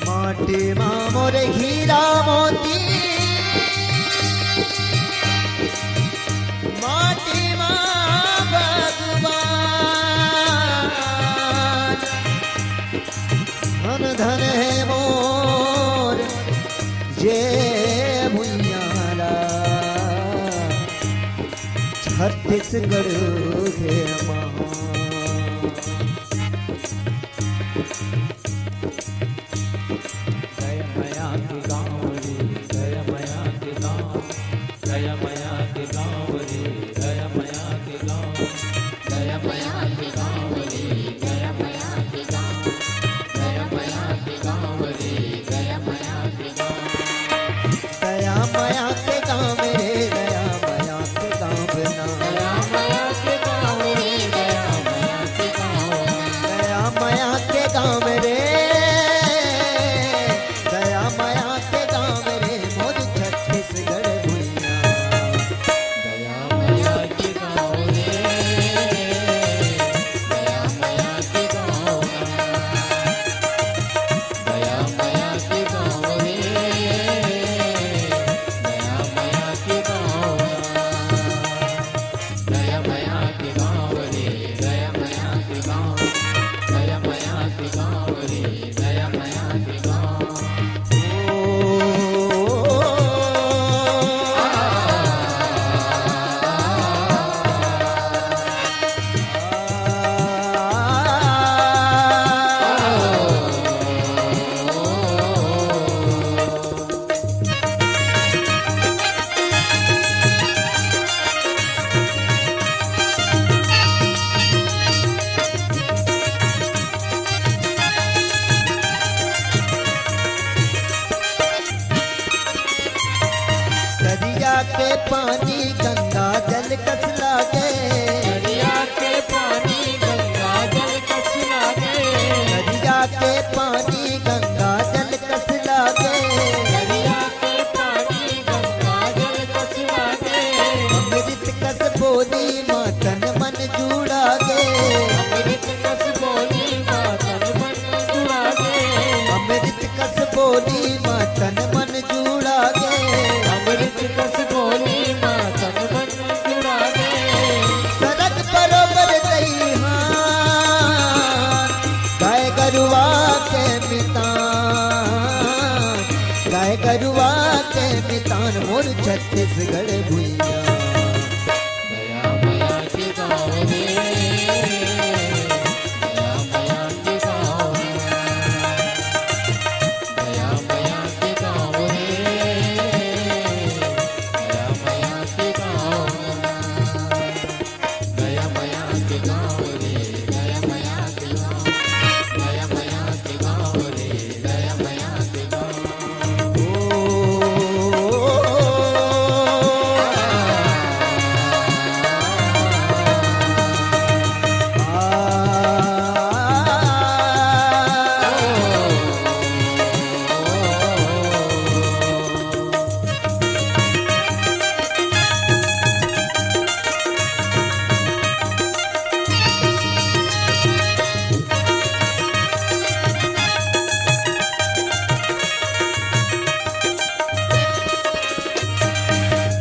माटी मोर हीरा मोती माटी भगवान धन धन है मोर जे भुइयाला छत्तीसगढ़ के महान के पानी गंगा जल कस लागे दरिया के पानी गंगा जल कस लागे दरिया के पानी गंगा जल कस लागे दरिया के पानी गंगा जल कस लागे अमृत कस बोली माँ तन मन जुड़ागे अमृत कस बोली माँ तन मन जुड़ागे अमृत कस बोली माँ तन मन जुड़ागे अमृत कस बोली माँ तन मन जुड़ागे सड़क बरोबर दईहान गाय गरुआ के मितान गाय गरुआ के मितान मोर छत्तीसगढ़ भुइया दया मया के गाँव रे दया मया के गाँव दया मया के गाँव रे दया मया के गाँव दया मया के गाँव रे दया मया के गाँव दया मया के गाँव रे दया मया के गाँव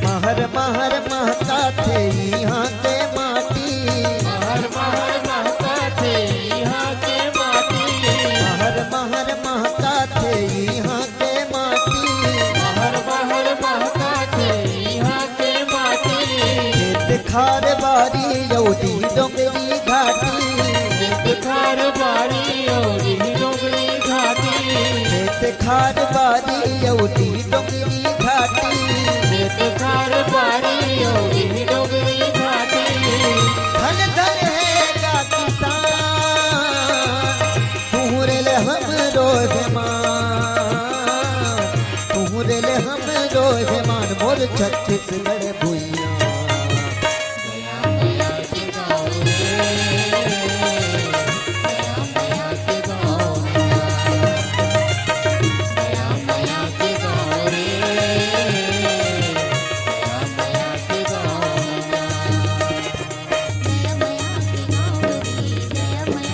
महर महर महका थे यहाँ के माटी महर महर महका थे यहाँ के माटी महर महर महका थे यहाँ के माटी महर महर महका थे यहाँ के माटी खेत खार बारी यौदी डोंगरी घाटी खेत खार बाड़ी और डोंगरी घाटी खेत खार बारी यौदी डोंगरी घाटी खेत खार बाड़ी और डोंगरी घाटी धन धन है का किसान तुहरेल हम रोजमान मोर छत्तीसगढ़ भुइया दया मया के गाँव रे दया मया के गाँव दया मया के गाँव रे दया मया के गाँव दया मया के गाँव रे दया मया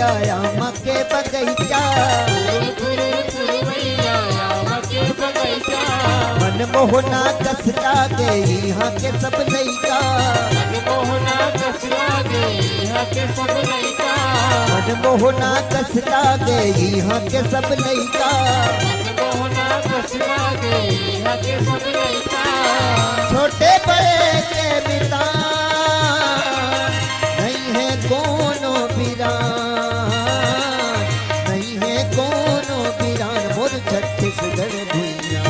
आम के बगैचा मन मोहना कस लागे यहाँ के सब लइका मन मोहना कस लागे यहाँ के सब लइका छोटे बड़े के बिता नहीं है कोनो बिरान नहीं है कोनो बिरान मोर छत्तीसगढ़ भुइया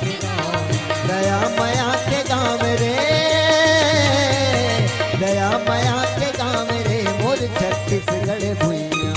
दया माया के गाँव रे दया माया के गाँव रे मोर छत्तीसगढ़ भुइया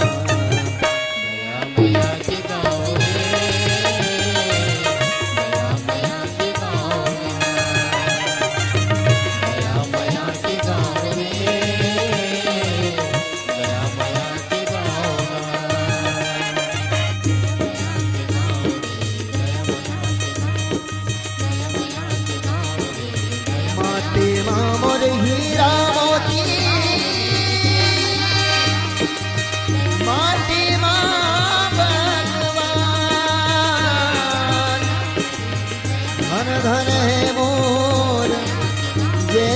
मोर हीरा मोती माटी भगवान धन धन है मोर ये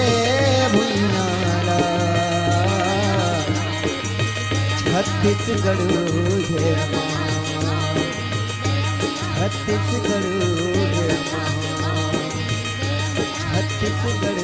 भुइयारा छत्तीसगढ़ ये छत्तीसगढ़ छत्तीसगढ़